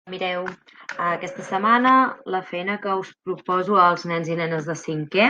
Mireu, aquesta setmana la feina que us proposo als nens i nenes de 5è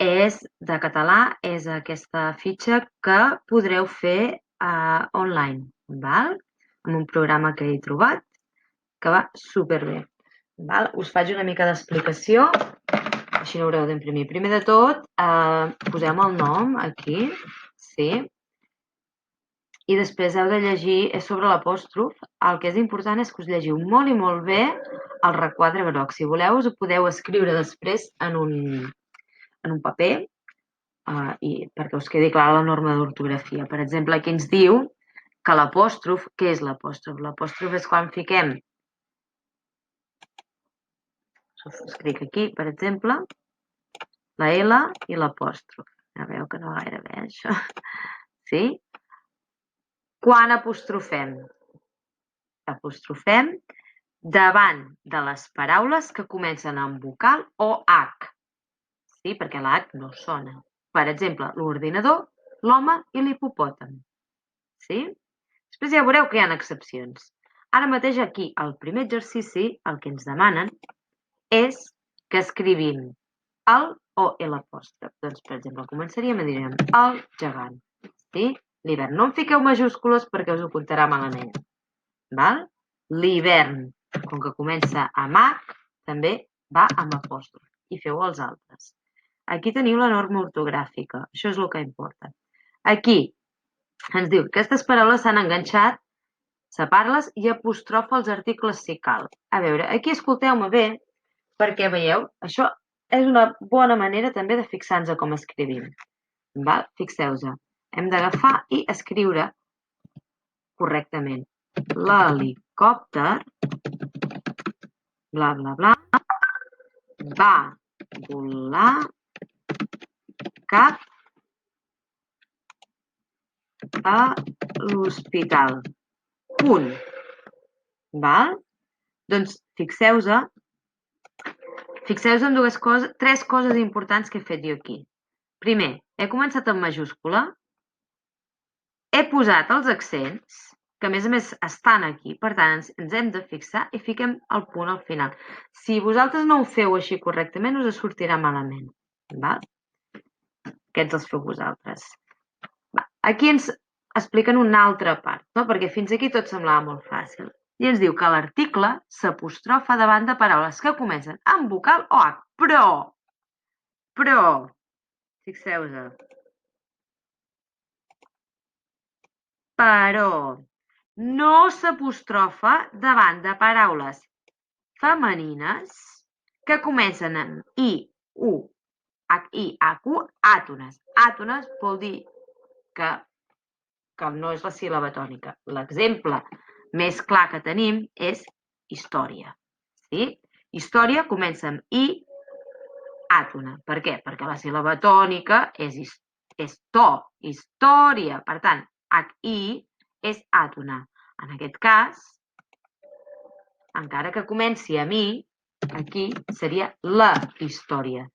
és de català, és aquesta fitxa que podreu fer online, val? Amb un programa que he trobat que va superbé. Val? Us faig una mica d'explicació, així no haureu d'imprimir. Primer de tot, posem el nom aquí, sí? I després heu de llegir, és sobre l'apòstrof, el que és important és que us llegiu molt i molt bé el requadre groc. Si voleu, us ho podeu escriure després en un paper perquè us quedi clara la norma d'ortografia. Per exemple, aquí ens diu que l'apòstrof, què és l'apòstrof? L'apòstrof és quan fiquem, us escric aquí, per exemple, la L i l'apòstrof. Ja veieu que no va gaire bé, això. Sí? Quan apostrofem? Apostrofem davant de les paraules que comencen amb vocal o H, sí? Perquè la H no sona. Per exemple, l'ordinador, l'home i l'hipopòtam. Sí? Després ja veureu que hi ha excepcions. Ara mateix aquí, al primer exercici, el que ens demanen és que escrivim el o l'apòstrof. Doncs, per exemple, començaríem i diríem el gegant. Sí? L'hivern. No em fiqueu majúscules perquè us ho comptarà malament. Val? L'hivern, com que comença amb H, també va amb apòstrof. I feu els altres. Aquí teniu la norma ortogràfica. Això és el que importa. Aquí ens diu que aquestes paraules s'han enganxat, separa-les i apostrofa els articles si cal. A veure, aquí escolteu-me bé, perquè veieu, això és una bona manera també de fixar-nos com escrivim. Val? Fixeu-vos. Hem d'agafar i escriure correctament. L'helicòpter, bla, bla, bla, va volar cap a l'hospital. Punt. Val? Doncs fixeu-vos en tres coses importants que he fet jo aquí. Primer, he començat en majúscula, he posat els accents, que a més estan aquí, per tant ens hem de fixar i fiquem el punt al final. Si vosaltres no ho feu així correctament, us sortirà malament. Val? Aquests els feu vosaltres. Aquí ens expliquen una altra part, no? Perquè fins aquí tot semblava molt fàcil. I ens diu que l'article s'apostrofa davant de paraules que comencen amb vocal o H. Però, fixeu-vos, però no s'apostrofa davant de paraules femenines que comencen amb I, U, H, I, H, U, àtones. Àtones vol dir que no és la síl·laba tònica. L'exemple més clar que tenim és història. Sí? Història comença amb I, àtona. Per què? Perquè la síl·laba tònica és to, història. Per tant, H-I és àtona. En aquest cas, encara que comenci amb I, aquí seria la història.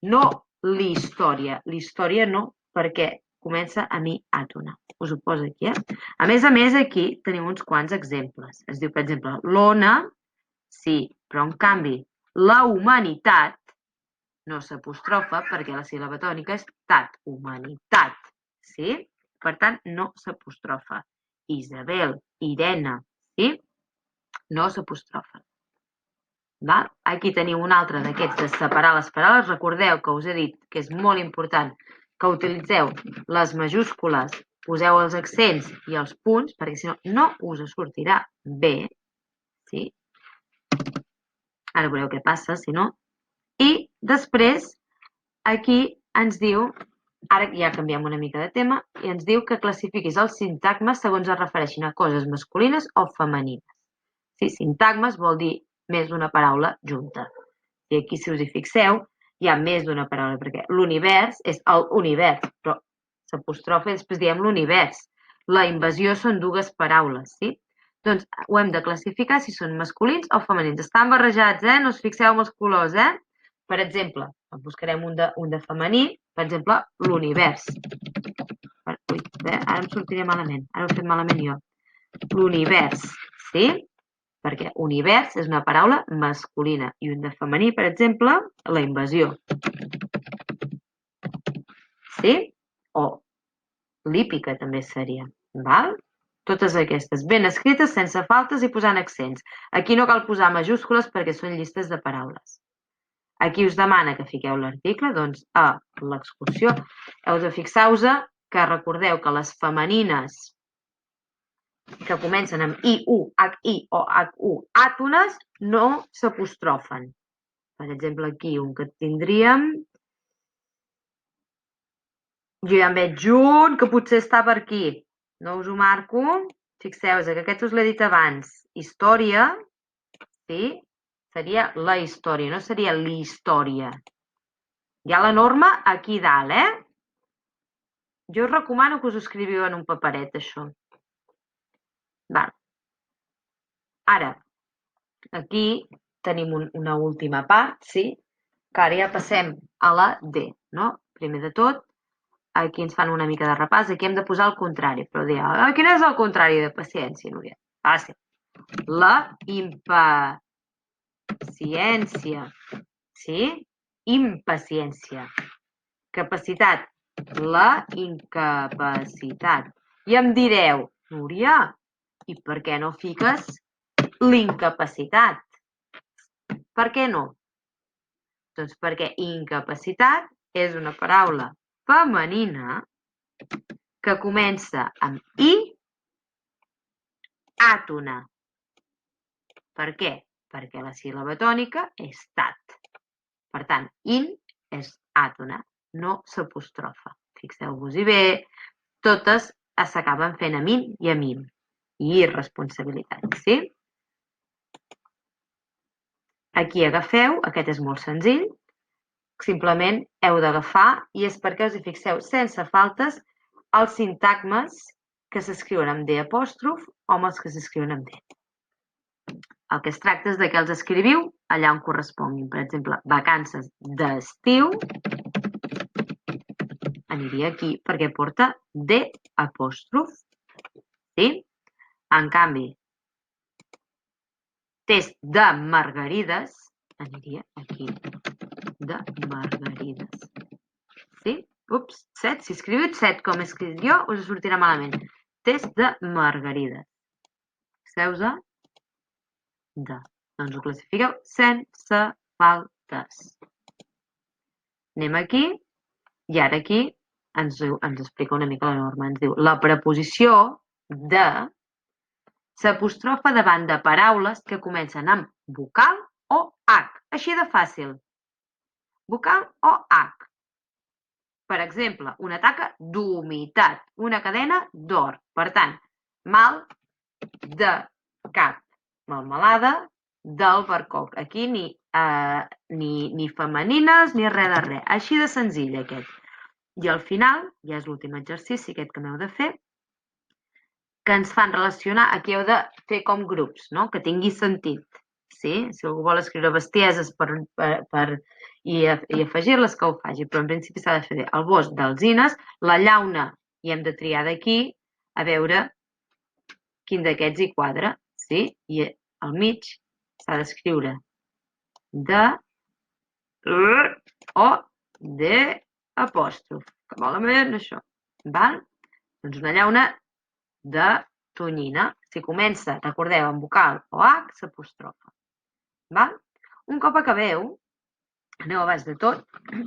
No l'història. L'història no, perquè comença amb I àtona. Us ho poso aquí, A més, aquí teniu uns quants exemples. Es diu, per exemple, l'ona, sí, però en canvi la humanitat no s'apostrofa perquè la síl·laba tònica és tat, humanitat, sí? Per tant, no s'apostrofa. Isabel, Irene, sí? No s'apostrofa. Aquí teniu un altre d'aquests de separar les paraules. Recordeu que us he dit que és molt important que utilitzeu les majúscules, poseu els accents i els punts, perquè si no, no us sortirà bé. Sí? Ara veureu què passa, si no. I després, aquí ens diu, ara ja canviem una mica de tema, i ens diu que classifiquis els sintagmes segons es refereixin a coses masculines o femenines. Sí, sintagmes vol dir més d'una paraula junta. I aquí, si us hi fixeu, hi ha més d'una paraula, perquè l'univers és l'univers, però s'apostrofa i després diem l'univers. La invasió són dues paraules, sí? Doncs ho hem de classificar si són masculins o femenins. Estan barrejats, no us fixeu en els colors, Per exemple, buscarem un de femení, per exemple, l'univers. Ui, ara em sortiria malament, ara ho he fet malament jo. L'univers, sí? perquè univers és una paraula masculina i un de femení, per exemple, la invasió. Sí? O l'hípica també seria. Val? Totes aquestes ben escrites, sense faltes i posant accents. Aquí no cal posar majúscules perquè són llistes de paraules. Aquí us demana que fiqueu l'article, doncs a l'excursió heu de fixar-vos que recordeu que les femenines que comencen amb I, U, H, I o H, U, àtones, no s'apostrofen. Per exemple, aquí un que tindríem... Jo ja en veig un que potser està per aquí. No us ho marco. Fixeu-vos que aquest us l'he dit abans. Història, sí? Seria la història, no seria l'història. Hi ha la norma aquí dalt, Jo us recomano que us ho escriviu en un paperet, això. Val. Ara, aquí tenim una última part, sí? Que ara ja passem a la D, no? Primer de tot, aquí ens fan una mica de repàs, aquí hem de posar el contrari, però dirà, quin és el contrari de paciència, Núria? Fàcil. La impaciència, sí? Impaciència. Capacitat, la incapacitat. I em direu, Núria, i per què no fiques l'incapacitat? Per què no? Doncs perquè incapacitat és una paraula femenina que comença amb I àtona. Per què? Perquè la síl·laba tònica és tat. Per tant, in és àtona, no s'apostrofa. Fixeu-vos-hi bé, totes s'acaben fent amb in i amb im. I irresponsabilitat, sí? Aquí agafeu, aquest és molt senzill, simplement heu d'agafar, i és perquè us hi fixeu sense faltes, els sintagmes que s'escriuen amb D apòstrof o amb els que s'escriuen amb D. El que es tracta és que els escriviu allà on corresponguin. Per exemple, vacances d'estiu aniria aquí perquè porta D apòstrof. Sí? En canvi, test de margarides aniria aquí. De margarides. Sí? Ups, 7. Si escriviu 7 com he escrit jo, us sortirà malament. Test de margarides. Fixeu-vos de. Doncs ho classifiqueu sense faltes. Anem aquí, i ara aquí ens explica una mica la norma. Ens diu, la preposició de s'apostrofa davant de paraules que comencen amb vocal o H. Així de fàcil. Vocal o H. Per exemple, una taca d'humitat, una cadena d'or. Per tant, mal de cap, melmelada d'albercoc. Aquí ni femenines ni res de res. Així de senzill aquest. I al final, ja és l'últim exercici aquest que m'heu de fer, que ens fan relacionar, aquí heu de fer com grups, no? Que tingui sentit. Sí? Si algú vol escriure bestieses i afegir-les, que ho faci, però en principi s'ha de fer bé. El bosc d'alzines, la llauna, i hem de triar d'aquí a veure quin d'aquests hi quadra, sí? I al mig s'ha d'escriure de o de apòstrof, que malament això, val? Doncs una llauna de tonyina. Si comença, recordeu, amb vocal o H, s'apostrofa. Val? Un cop acabeu, aneu a baix de tot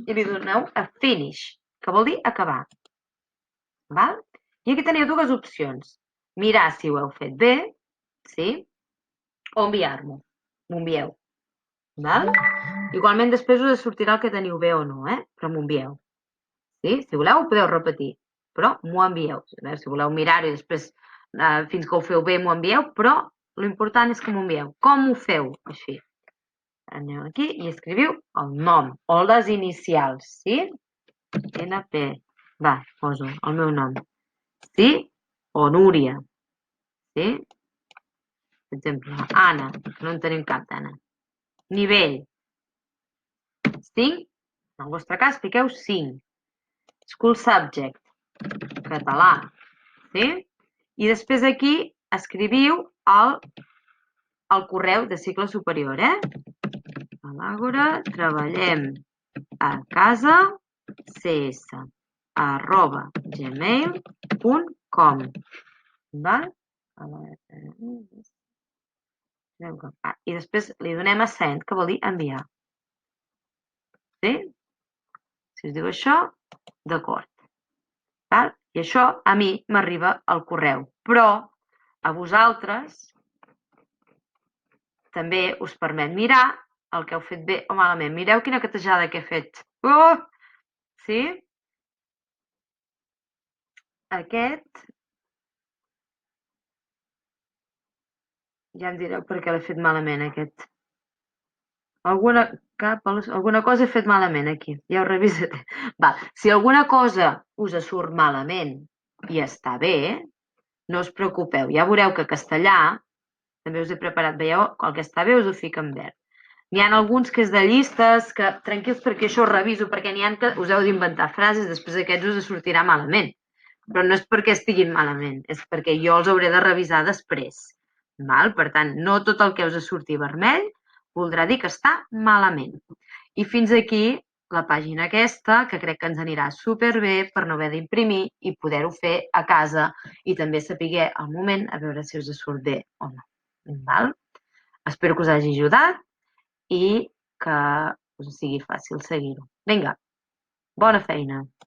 i li doneu a finish, que vol dir acabar. Val? I aquí teniu dues opcions. Mirar si ho heu fet bé, sí? O enviar-m'ho. M'ho envieu. Val? Igualment després us sortirà el que teniu bé o no, però m'ho envieu. Sí? Si voleu ho podeu repetir, però m'ho envieu. Si voleu mirar-ho i després fins que ho feu bé m'ho envieu, però l'important és que m'ho envieu. Com ho feu? Així. Aneu aquí i escriviu el nom o les inicials, sí? NP. Va, poso el meu nom. Sí? O Núria. Sí? Per exemple, Anna, no en tenim cap d'Anna. Nivell. 5. En el vostre cas, fiqueu 5. School subject. Català. Sí? I després aquí escriviu el correu de cicle superior, A l'Àgora treballem a casa cs@gmail.com. Val? I després li donem a send, que vol dir enviar. Sí? Si us diu això, d'acord. I això a mi m'arriba al correu. Però a vosaltres també us permet mirar el que heu fet bé o malament. Mireu quina catejada que he fet. Sí? Aquest, ja em direu per què l'he fet malament, aquest. Alguna cosa he fet malament aquí. Ja ho revisaré. Si alguna cosa us surt malament i està bé, no us preocupeu. Ja veureu que castellà també us he preparat. Veieu? El que està bé us ho fica en verd. N'hi ha alguns que és de llistes, que tranquils perquè això ho reviso, perquè n'hi ha que us heu d'inventar frases, després aquests us sortirà malament. Però no és perquè estiguin malament, és perquè jo els hauré de revisar després. Per tant, no tot el que us surti vermell voldrà dir que està malament. I fins aquí la pàgina aquesta, que crec que ens anirà superbé per no haver d'imprimir i poder-ho fer a casa i també saber al moment a veure si us surt bé o no. Espero que us hagi ajudat i que us sigui fàcil seguir-ho. Vinga, bona feina!